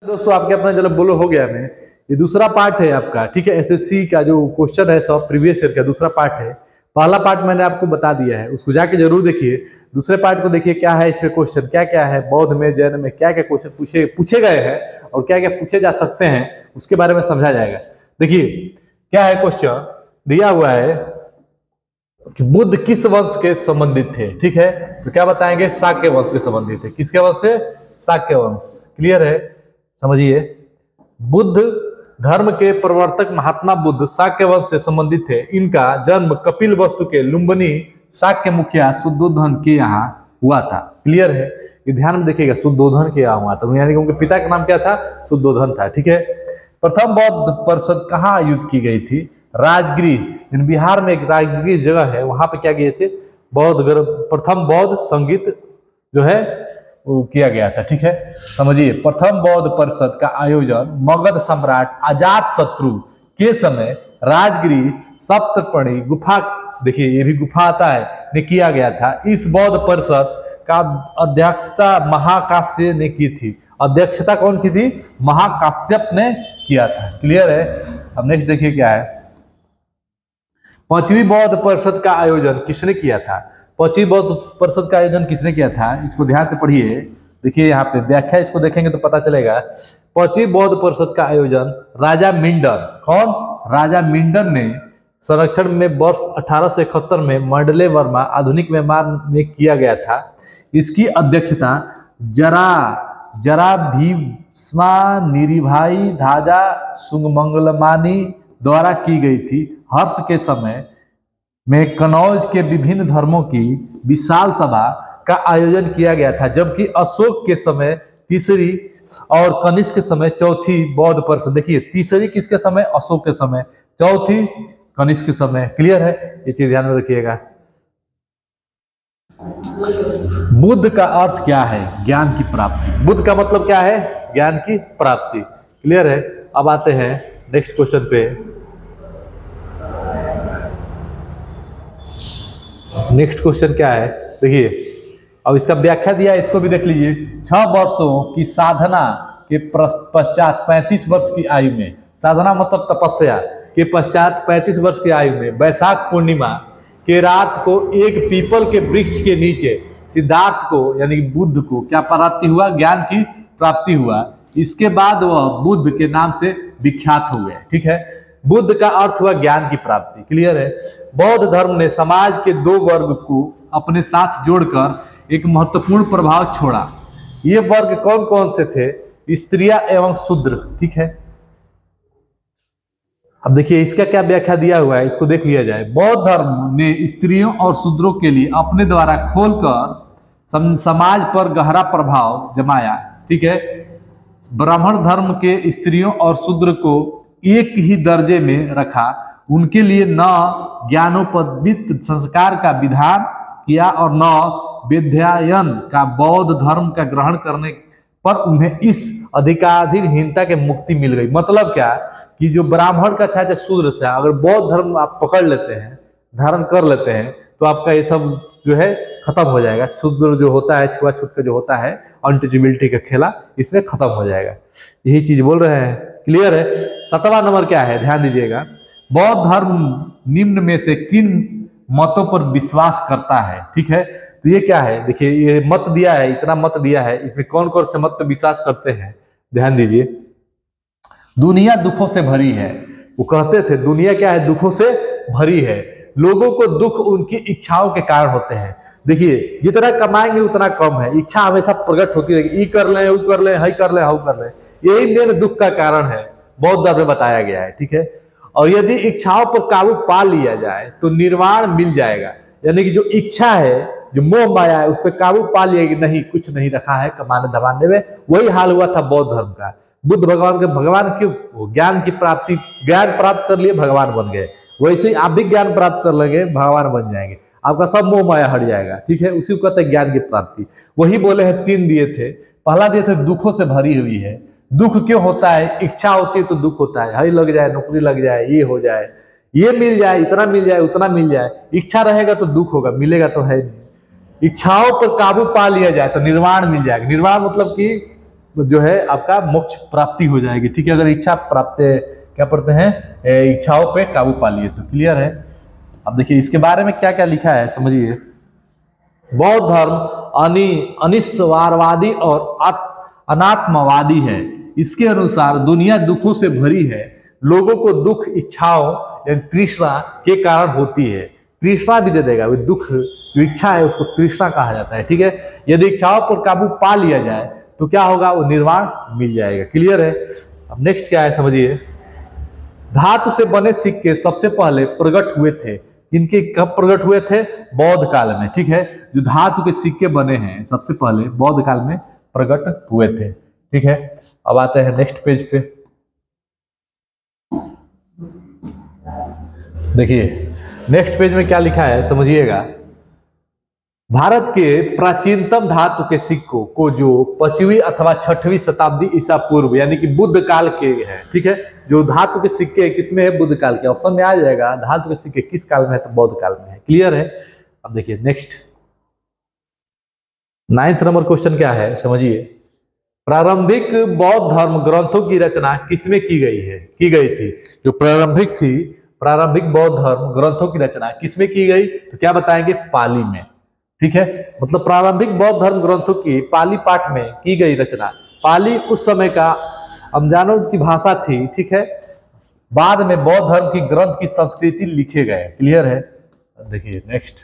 दोस्तों आपके अपना चलो बोलो हो गया मैं, ये दूसरा पार्ट है आपका, ठीक है। एसएससी का जो क्वेश्चन है सब प्रीवियस ईयर का दूसरा पार्ट है। पहला पार्ट मैंने आपको बता दिया है, उसको जाके जरूर देखिए। दूसरे पार्ट को देखिए क्या है इसमें क्वेश्चन, क्या क्या है बौद्ध में जैन में क्या क्या क्वेश्चन पूछे गए हैं और क्या क्या पूछे जा सकते हैं उसके बारे में समझा जाएगा। देखिए क्या है क्वेश्चन दिया हुआ है कि बुद्ध किस वंश के संबंधित थे, ठीक है। तो क्या बताएंगे, शाक्य वंश के संबंधित थे। किसके वंश से? शाक्य वंश। क्लियर है, समझिए। बुद्ध धर्म के प्रवर्तक महात्मा बुद्ध शाक्य वंश से संबंधित थे। इनका जन्म कपिल वस्तु के लुम्बिनी शाक्य मुखिया शुद्धोधन के यहाँ हुआ था। क्लियर है, ये ध्यान में देखिएगा, शुद्धोधन के यहाँ हुआ था, यानी कि उनके पिता का नाम क्या था? शुद्धोधन था, ठीक है। प्रथम बौद्ध परिषद कहाँ आयोजित की गई थी? राजगीर, बिहार में एक राजगीर जगह है, वहां पे क्या गए थे? प्रथम बौद्ध संगीत जो है वो किया गया था, ठीक है। समझिए, प्रथम बौद्ध परिषद का आयोजन मगध सम्राट अजात शत्रु के समय राजगिरी सप्तपर्णी गुफा, देखिए ये भी गुफा आता है, ने किया गया था। इस बौद्ध परिषद का अध्यक्षता महाकाश्यप ने की थी। अध्यक्षता कौन की थी? महाकाश्यप ने किया था। क्लियर है। अब नेक्स्ट देखिए क्या है, पांचवी बौद्ध परिषद का आयोजन किसने किया था? पांचवी बौद्ध परिषद का आयोजन किसने किया था? इसको ध्यान से पढ़िए, देखिए यहाँ पे व्याख्या, इसको देखेंगे तो पता चलेगा। पांचवी बौद्ध परिषद का आयोजन राजा मिंडन, कौन? राजा मिंडन ने संरक्षण में वर्ष 1871 में मंडले वर्मा आधुनिक म्यांमार में किया गया था। इसकी अध्यक्षता जरा भीष्मा निरीभाई धाजा सुंगमंगलमानी द्वारा की गई थी। हर्ष के समय में कनौज के विभिन्न धर्मों की विशाल सभा का आयोजन किया गया था, जबकि अशोक के समय तीसरी और कनिष्क के समय चौथी बौद्ध परिषद। देखिए तीसरी किसके समय? अशोक के समय, चौथी कनिष्क के समय। क्लियर है, ये चीज ध्यान में रखिएगा। बुद्ध का अर्थ क्या है? ज्ञान की प्राप्ति। बुद्ध का मतलब क्या है? ज्ञान की प्राप्ति। क्लियर है। अब आते हैं नेक्स्ट क्वेश्चन पे। नेक्स्ट क्वेश्चन क्या है, देखिए अब इसका व्याख्या दिया है, इसको भी देख लीजिए। 6 वर्षों की साधना के पश्चात 35 वर्ष की आयु में, साधना मतलब तपस्या के पश्चात 35 वर्ष की आयु में वैशाख पूर्णिमा के रात को एक पीपल के वृक्ष के नीचे सिद्धार्थ को यानी बुद्ध को क्या प्राप्ति हुआ? ज्ञान की प्राप्ति हुआ। इसके बाद वह बुद्ध के नाम से विख्यात हो गए, ठीक है। बुद्ध का अर्थ हुआ ज्ञान की प्राप्ति। क्लियर है। बौद्ध धर्म ने समाज के 2 वर्ग को अपने साथ जोड़कर एक महत्वपूर्ण प्रभाव छोड़ा। ये वर्ग कौन कौन से थे? स्त्रियां एवं शूद्र, ठीक है। अब देखिए इसका क्या व्याख्या दिया हुआ है, इसको देख लिया जाए। बौद्ध धर्म ने स्त्रियों और शूद्रों के लिए अपने द्वारा खोलकर समाज पर गहरा प्रभाव जमाया, ठीक है। ब्राह्मण धर्म के स्त्रियों और शूद्र को एक ही दर्जे में रखा, उनके लिए न ज्ञानोपवीत संस्कार का विधान किया और न विद्यायन का। बौद्ध धर्म का ग्रहण करने पर उन्हें इस अधिकारहीनता के मुक्ति मिल गई। मतलब क्या कि जो ब्राह्मण का चाहे शूद्र था, अगर बौद्ध धर्म आप पकड़ लेते हैं, धारण कर लेते हैं, तो आपका ये सब जो है खत्म हो जाएगा। शूद्र जो होता है, छुआछूत का जो होता है, अनटचेबिलिटी का खेला, इसमें खत्म हो जाएगा। यही चीज बोल रहे हैं। क्लियर है। 7वां नंबर क्या है, ध्यान दीजिएगा। बौद्ध धर्म निम्न में से किन मतों पर विश्वास करता है, ठीक है। तो ये क्या है, देखिए ये मत दिया है, इतना मत दिया है, इसमें कौन कौन से मत पर विश्वास करते हैं, ध्यान दीजिए। दुनिया दुखों से भरी है, वो कहते थे दुनिया क्या है? दुखों से भरी है। लोगों को दुख उनकी इच्छाओं के कारण होते हैं। देखिए जितना कमाएंगे उतना कम है, इच्छा हमेशा प्रकट होती रहेगी, ई कर ले, वो कर ले, हई कर ले, हाउ कर ले। यही मेन दुख का कारण है, बौद्ध धर्म में बताया गया है, ठीक है। और यदि इच्छाओं पर काबू पा लिया जाए तो निर्वाण मिल जाएगा। यानी कि जो इच्छा है, जो मोह माया है, उस पर काबू पा लिया कि नहीं, कुछ नहीं रखा है कमाने धमाने में। वही हाल हुआ था बौद्ध धर्म का। बुद्ध भगवान के भगवान क्यों? ज्ञान की प्राप्ति, ज्ञान प्राप्त कर लिए भगवान बन गए। वैसे ही आप भी ज्ञान प्राप्त कर लेंगे, भगवान बन जाएंगे, आपका सब मोह माया हट जाएगा, ठीक है। उसी को कहते हैं ज्ञान की प्राप्ति। वही बोले हैं 3 दिए थे। पहला दिए थे दुखों से भरी हुई है। दुख क्यों होता है? इच्छा होती है तो दुख होता है। हई लग जाए, नौकरी लग जाए, ये हो जाए, ये मिल जाए, इतना मिल जाए, उतना मिल जाए। इच्छा रहेगा तो दुख होगा, मिलेगा तो है नहीं। इच्छाओं पर काबू पा लिया जाए तो निर्वाण मिल जाएगा। निर्वाण मतलब कि जो है आपका मोक्ष प्राप्ति हो जाएगी। ठीक है, अगर इच्छा प्राप्त क्या पढ़ते हैं, इच्छाओं पे काबू पा लिए तो। क्लियर है। अब देखिए इसके बारे में क्या क्या लिखा है समझिए। बौद्ध धर्म अनिस्वारवादी और अनात्मवादी है। इसके अनुसार दुनिया दुखों से भरी है। लोगों को दुख इच्छाओं या तृष्णा के कारण होती है। तृष्णा भी दे देगा, वो दुख जो इच्छा है उसको तृष्णा कहा जाता है। ठीक है, यदि इच्छाओं पर काबू पा लिया जाए तो क्या होगा, वो निर्वाण मिल जाएगा। क्लियर है। अब नेक्स्ट क्या है समझिए। धातु से बने सिक्के सबसे पहले प्रकट हुए थे। इनके कब प्रकट हुए थे, बौद्ध काल में। ठीक है, जो धातु के सिक्के बने हैं सबसे पहले बौद्ध काल में प्रकट हुए थे। ठीक है, अब आते हैं नेक्स्ट पेज पे। देखिए नेक्स्ट पेज में क्या लिखा है समझिएगा। भारत के प्राचीनतम धातु के सिक्कों को जो 5वीं अथवा 6वीं शताब्दी ईसा पूर्व यानी कि बुद्ध काल के हैं। ठीक है, जो धातु के सिक्के किसमें है, बुद्ध काल के। ऑप्शन में आ जाएगा धातु के सिक्के किस काल में है, तो बौद्ध काल में है। क्लियर है। अब देखिए नेक्स्ट 9th नंबर क्वेश्चन क्या है समझिए। प्रारंभिक बौद्ध धर्म ग्रंथों की रचना किसमें की गई थी। जो प्रारंभिक बौद्ध धर्म ग्रंथों की रचना किसमें की गई, तो क्या बताएंगे, पाली में। ठीक है, मतलब प्रारंभिक बौद्ध धर्म ग्रंथों की पाली पाठ में की गई रचना। पाली उस समय का अमजानों की भाषा थी। ठीक है, बाद में बौद्ध धर्म की ग्रंथ की संस्कृति लिखे गए। क्लियर है। देखिए नेक्स्ट,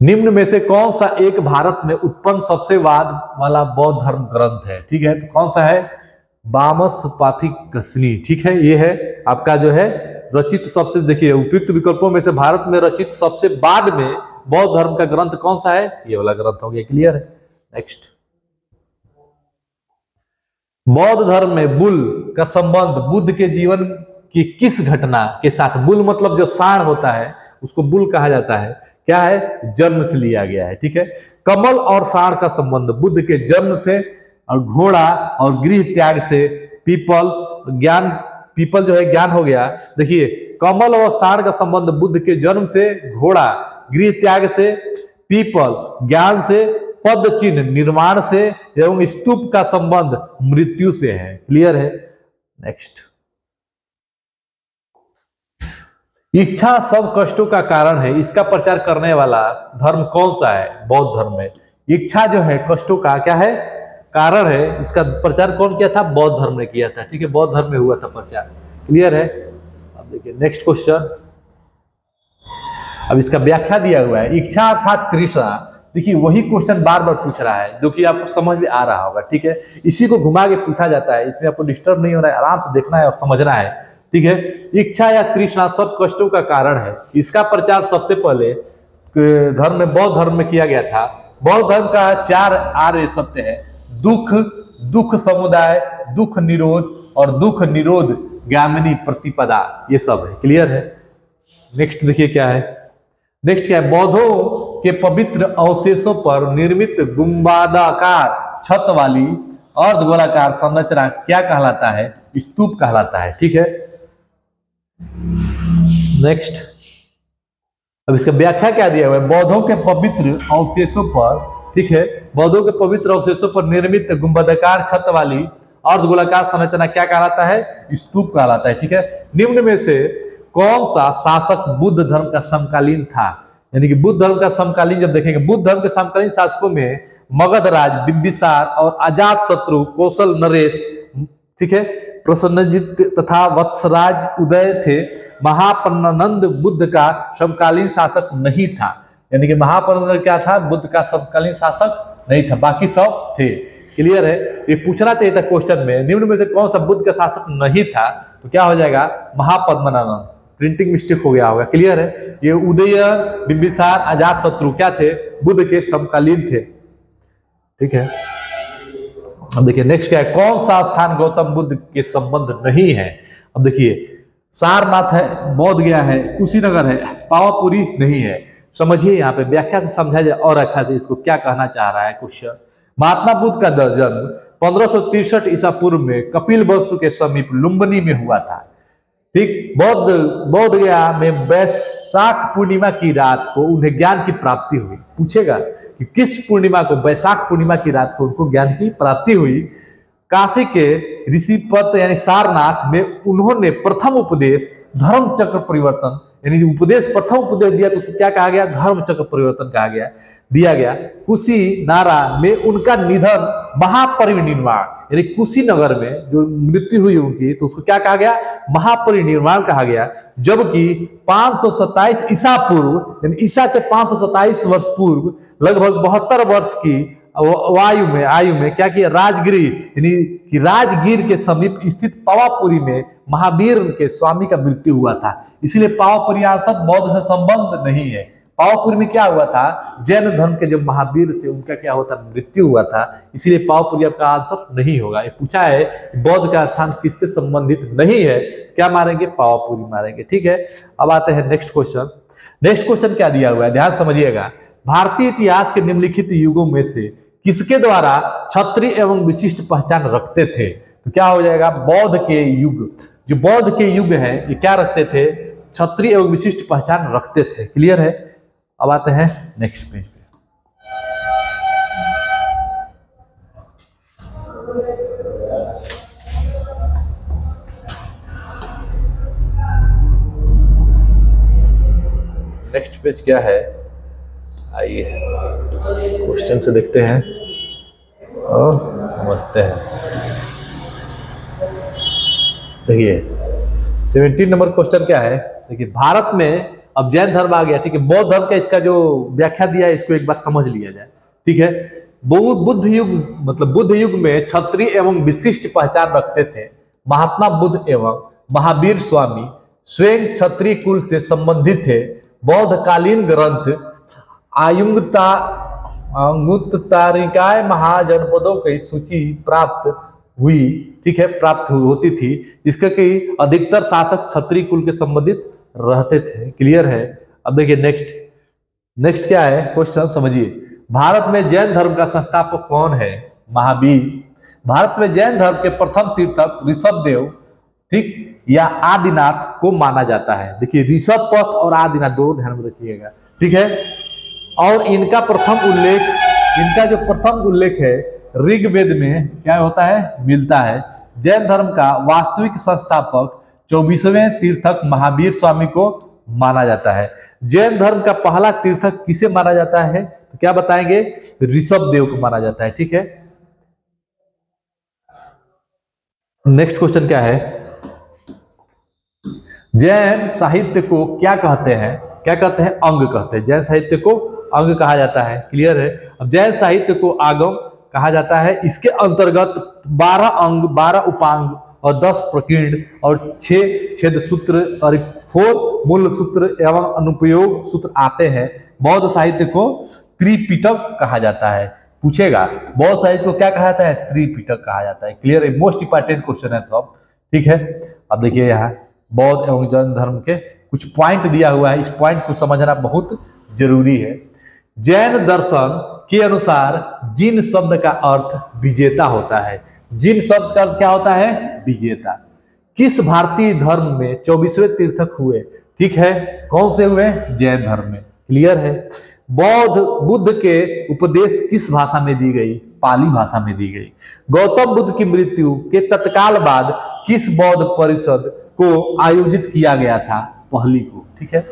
निम्न में से कौन सा एक भारत में उत्पन्न सबसे बाद वाला बौद्ध धर्म ग्रंथ है। ठीक है, तो कौन सा है, वामस्पाथिकसनी। ठीक है, ये है आपका जो है रचित सबसे, देखिए उपयुक्त विकल्पों में से भारत में रचित सबसे बाद में बौद्ध धर्म का ग्रंथ कौन सा है, ये वाला ग्रंथ हो गया। क्लियर है। नेक्स्ट, बौद्ध धर्म में बुल का संबंध बुद्ध के जीवन की किस घटना के साथ, बुल मतलब जो सांड होता है उसको बुल कहा जाता है, क्या है, जन्म से लिया गया है। ठीक है, कमल और सांड का संबंध बुद्ध के जन्म से, और घोड़ा और गृह त्याग से, पीपल जो है ज्ञान हो गया। देखिए कमल और सांड का संबंध बुद्ध के जन्म से, घोड़ा गृह त्याग से, पीपल ज्ञान से, पद चिन्ह निर्माण से, एवं स्तूप का संबंध मृत्यु से है। क्लियर है। नेक्स्ट, इच्छा सब कष्टों का कारण है। इसका प्रचार करने वाला धर्म कौन सा है, बौद्ध धर्म में। इच्छा जो है कष्टों का क्या है, कारण है। इसका प्रचार कौन किया था, बौद्ध धर्म ने किया था। ठीक है, बौद्ध धर्म में हुआ था प्रचार। क्लियर है। अब देखिए नेक्स्ट क्वेश्चन, अब इसका व्याख्या दिया हुआ है। इच्छा अर्थात तृष्णा। देखिए वही क्वेश्चन बार बार पूछ रहा है जो कि आपको समझ में आ रहा होगा। ठीक है, इसी को घुमा के पूछा जाता है, इसमें आपको डिस्टर्ब नहीं होना है, आराम से देखना है और समझना है। ठीक है, इच्छा या तृष्णा सब कष्टों का कारण है। इसका प्रचार सबसे पहले धर्म में, बौद्ध धर्म में किया गया था। बौद्ध धर्म का 4 आर्य सत्य है, दुख, दुख समुदाय, दुख निरोध और दुख निरोध गामिनी प्रतिपदा, ये सब है। क्लियर है। नेक्स्ट देखिए क्या है। नेक्स्ट क्या है, बौद्धों के पवित्र अवशेषों पर निर्मित गुंबदाकार छत वाली अर्धगोलाकार संरचना क्या कहलाता है, स्तूप कहलाता है। ठीक है। नेक्स्ट, अब इसका व्याख्या क्या दिया हुआ है। बौद्धों के पवित्र अवशेषों पर, ठीक है, बौद्धों के पवित्र अवशेषों पर निर्मित गुंबदाकार छत वाली अर्धगोलाकार संरचना क्या कहलाता है, स्तूप कहलाता है। ठीक है, निम्न में से कौन सा शासक बुद्ध धर्म का समकालीन था, यानी कि बुद्ध धर्म का समकालीन जब देखेंगे, बुद्ध धर्म के समकालीन शासकों में मगध राज बिंबिसार और अजात शत्रु कौशल नरेश, ठीक है, प्रसन्नजित तथा वत्सराज उदय थे। महापन्नानंद बुद्ध का समकालीन शासक नहीं था, यानी कि महापन्नानंद क्या था, बुद्ध का समकालीन शासक नहीं था, बाकी सब थे। क्लियर है। ये पूछना चाहिए था क्वेश्चन में, निम्न में से कौन सा बुद्ध का शासक नहीं था, तो क्या हो जाएगा, महापद्मनानंद। प्रिंटिंग मिस्टेक हो गया होगा। क्लियर है। ये उदयन, बिंबिसार, अजात शत्रु क्या थे, बुद्ध के समकालीन थे। ठीक है। अब देखिए नेक्स्ट क्या है, कौन सा स्थान गौतम बुद्ध के संबंध नहीं है। अब देखिए सारनाथ है, बोध गया है, कुशीनगर है, पावापुरी नहीं है। समझिए यहाँ पे व्याख्या से समझा जाए और अच्छा से इसको क्या कहना चाह रहा है क्वेश्चन। महात्मा बुद्ध का जन्म 1563 ईसा पूर्व में कपिल वस्तु के समीप लुम्बिनी में हुआ था। ठीक। बौद्ध गया में वैशाख पूर्णिमा की रात को उन्हें ज्ञान की प्राप्ति हुई। पूछेगा कि किस पूर्णिमा को, वैशाख पूर्णिमा की रात को उनको ज्ञान की प्राप्ति हुई। काशी के ऋषिपत यानी सारनाथ में उन्होंने प्रथम उपदेश धर्म चक्र परिवर्तन यानी उपदेश प्रथम उपदेश दिया, तो उसको क्या कहा गया, धर्म चक्र परिवर्तन कहा गया, दिया गया। कुशीनारा में उनका निधन महापरिनिर्वाण यानी कुशीनगर में जो मृत्यु हुई उनकी, तो उसको क्या कहा गया, महापरिनिर्वाण कहा गया। जबकि 527 ईसा पूर्व यानी ईसा के 527 वर्ष पूर्व लगभग 72 वर्ष की आयु में क्या किया, राजगिरी यानी कि राजगीर के समीप स्थित पावापुरी में महावीर के स्वामी का मृत्यु हुआ था। इसलिए पावापुरी आंसर बौद्ध से संबंध नहीं है। पावापुरी में क्या हुआ था, जैन धर्म के जो महावीर थे उनका क्या हुआ था, मृत्यु हुआ था। इसलिए पावापुरी आपका आंसर नहीं होगा। ये पूछा है बौद्ध का स्थान किससे संबंधित नहीं है, क्या मारेंगे, पावापुरी मारेंगे। ठीक है, अब आते हैं नेक्स्ट क्वेश्चन। नेक्स्ट क्वेश्चन क्या दिया हुआ है, ध्यान समझिएगा। भारतीय इतिहास के निम्नलिखित युगों में से किसके द्वारा क्षत्रिय एवं विशिष्ट पहचान रखते थे, तो क्या हो जाएगा, बौद्ध के युग। जो बौद्ध के युग है ये क्या रखते थे, क्षत्रिय एवं विशिष्ट पहचान रखते थे। क्लियर है। अब आते हैं नेक्स्ट पेज पे। नेक्स्ट पेज क्या है, आइए क्वेश्चन से देखते हैं और समझते हैं। देखिए 17 नंबर क्वेश्चन क्या है, देखिए भारत में अब जैन धर्म आ गया, ठीक है। बौद्ध धर्म का इसका जो व्याख्या दिया है इसको एक बार समझ लिया जाए, ठीक है। बुद्ध युग में क्षत्रिय एवं विशिष्ट पहचान रखते थे। महात्मा बुद्ध एवं महावीर स्वामी स्वयं क्षत्रिय कुल से संबंधित थे। बौद्ध कालीन ग्रंथ अंगुत्तरिकाय महाजनपदों की सूची प्राप्त हुई, ठीक है, प्राप्त होती थी, जिसका कि अधिकतर शासक क्षत्रिय कुल के संबंधित रहते थे। क्लियर है। अब देखिए नेक्स्ट क्या है क्वेश्चन, समझिए। भारत में जैन धर्म का संस्थापक कौन है, महावीर। भारत में जैन धर्म के प्रथम तीर्थक ऋषभदेव, ठीक, या आदिनाथ को माना जाता है। देखिए ऋषभ पथ और आदिनाथ दो ध्यान में रखिएगा, ठीक है। और इनका जो प्रथम उल्लेख है ऋग्वेद में क्या होता है, मिलता है। जैन धर्म का वास्तविक संस्थापक 24वें तीर्थक महावीर स्वामी को माना जाता है। जैन धर्म का पहला तीर्थक किसे माना जाता है, तो क्या बताएंगे, ऋषभदेव को माना जाता है, ठीक है। नेक्स्ट क्वेश्चन क्या है, जैन साहित्य को क्या कहते हैं, क्या कहते हैं, अंग कहते हैं। जैन साहित्य को अंग कहा जाता है। क्लियर है। अब जैन साहित्य को आगम कहा जाता है। इसके अंतर्गत 12 अंग, 12 उपांग और 10 प्रकीर्ण और 6 छेद सूत्र और 4 मूल सूत्र एवं अनुपयोग सूत्र आते हैं। बौद्ध साहित्य को त्रिपिटक कहा जाता है। पूछेगा बौद्ध साहित्य को क्या कहा जाता है, त्रिपिटक कहा जाता है। क्लियर है, मोस्ट इंपॉर्टेंट क्वेश्चन है सब, ठीक है। अब देखिए यहाँ बौद्ध एवं जैन धर्म के कुछ पॉइंट दिया हुआ है, इस पॉइंट को समझना बहुत जरूरी है। जैन दर्शन के अनुसार जिन शब्द का अर्थ विजेता होता है। जिन शब्द का अर्थ क्या होता है, विजेता। किस भारतीय धर्म में 24वें तीर्थक हुए, ठीक है, कौन से हुए, जैन धर्म में। क्लियर है। बुद्ध के उपदेश किस भाषा में दी गई, पाली भाषा में दी गई। गौतम बुद्ध की मृत्यु के तत्काल बाद किस बौद्ध परिषद को आयोजित किया गया था, पहली को, ठीक है।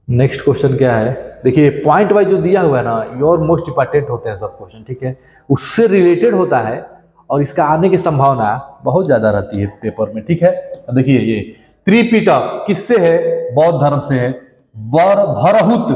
नेक्स्ट क्वेश्चन क्या है, देखिए पॉइंट वाइज जो दिया हुआ है ना, योर मोस्ट इंपॉर्टेंट होते हैं सब क्वेश्चन, ठीक है, उससे रिलेटेड होता है और इसका आने की संभावना बहुत ज्यादा रहती है पेपर में, ठीक है। देखिए ये त्रिपिटक किससे है, बौद्ध धर्म से है। भरहुत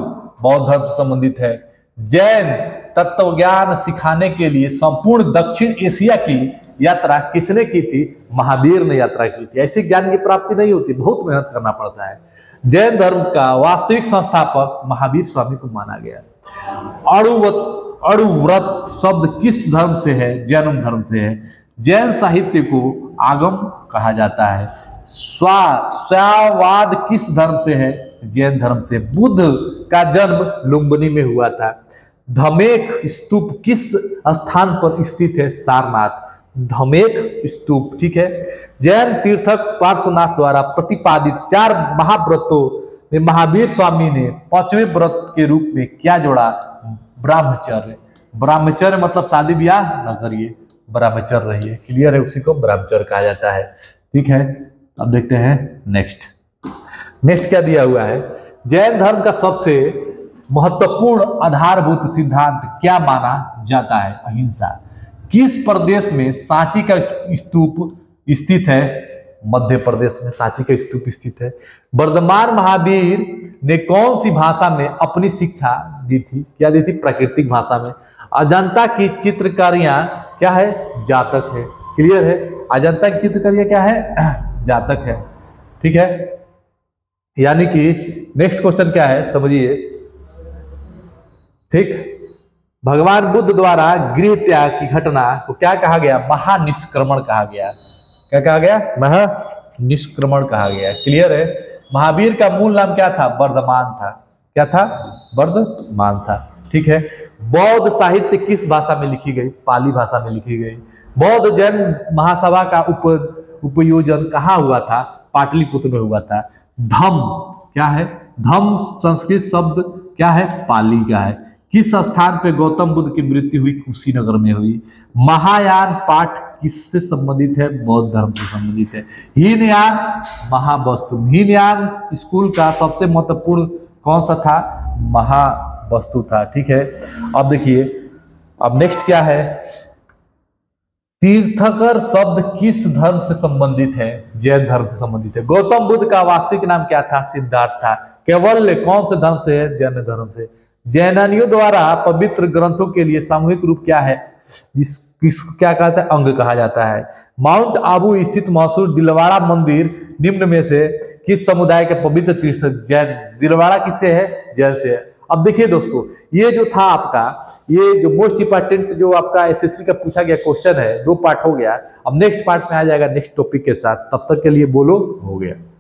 बौद्ध धर्म से संबंधित है। जैन तत्वज्ञान सिखाने के लिए संपूर्ण दक्षिण एशिया की यात्रा किसने की थी, महावीर ने यात्रा की थी। ऐसे ज्ञान की प्राप्ति नहीं होती, बहुत मेहनत करना पड़ता है। जैन धर्म का वास्तविक संस्थापक महावीर स्वामी को माना गया। अणुव्रत शब्द किस धर्म से है, जैन धर्म से है। जैन साहित्य को आगम कहा जाता है। स्वावाद किस धर्म से है, जैन धर्म से। बुद्ध का जन्म लुम्बिनी में हुआ था। धमेख स्तूप किस स्थान पर स्थित है, सारनाथ। धमेक स्तूप, ठीक है। जैन तीर्थक पार्श्वनाथ द्वारा प्रतिपादित 4 महाव्रतों में महावीर स्वामी ने 5वें व्रत के रूप में क्या जोड़ा? ब्रह्मचर्य। ब्रह्मचर्य मतलब शादी ब्याह न करिए, ब्रह्मचर्य रहिए, क्लियर है, उसी को ब्रह्मचर्य कहा जाता है, ठीक है। अब देखते हैं नेक्स्ट क्या दिया हुआ है। जैन धर्म का सबसे महत्वपूर्ण आधारभूत सिद्धांत क्या माना जाता है? अहिंसा। किस प्रदेश में सांची का स्तूप स्थित है? मध्य प्रदेश में सांची का स्तूप स्थित है। वर्धमान महावीर ने कौन सी भाषा में अपनी शिक्षा दी थी? क्या दी थी? प्राकृतिक भाषा में। अजंता की चित्रकारियां क्या है? जातक है, क्लियर है। अजंता की चित्रकारियां क्या है? जातक है, ठीक है। यानी कि नेक्स्ट क्वेश्चन क्या है समझिए, ठीक। भगवान बुद्ध द्वारा गृह त्याग की घटना को क्या कहा गया? महानिष्क्रमण कहा गया। क्या कहा गया? महानिष्क्रमण कहा गया, क्लियर है। महावीर का मूल नाम क्या था? वर्धमान था। क्या था? वर्धमान था, ठीक है। बौद्ध साहित्य किस भाषा में लिखी गई? पाली भाषा में लिखी गई। बौद्ध जैन महासभा का उपयोजन कहाँ हुआ था? पाटलिपुत्र में हुआ था। धम्म क्या है? धम्म संस्कृत शब्द क्या है? पाली का है। किस स्थान पे गौतम बुद्ध की मृत्यु हुई? कुशीनगर में हुई। महायान पाठ किससे संबंधित है? बौद्ध धर्म से संबंधित है। हीनयान महावस्तु। हीनयान स्कूल का सबसे महत्वपूर्ण कौन सा था? महावस्तु था, ठीक है। अब देखिए, अब नेक्स्ट क्या है? तीर्थकर शब्द किस धर्म से संबंधित है? जैन धर्म से संबंधित है। गौतम बुद्ध का वास्तविक नाम क्या था? सिद्धार्थ था। केवल कौन से धर्म से है? जैन धर्म से। जैनियों द्वारा पवित्र ग्रंथों के लिए सामूहिक रूप क्या है? किसको क्या कहता है? अंग कहा जाता है। माउंट आबू स्थित मशहूर दिलवाड़ा मंदिर निम्न में से किस समुदाय के पवित्र तीर्थ? जैन। दिलवाड़ा किससे है? जैन से है। अब देखिए दोस्तों, ये जो था आपका, ये जो मोस्ट इंपॉर्टेंट जो आपका एसएससी का पूछा गया क्वेश्चन है, 2 पार्ट हो गया। अब नेक्स्ट पार्ट में आ जाएगा नेक्स्ट टॉपिक के साथ। तब तक के लिए बोलो हो गया।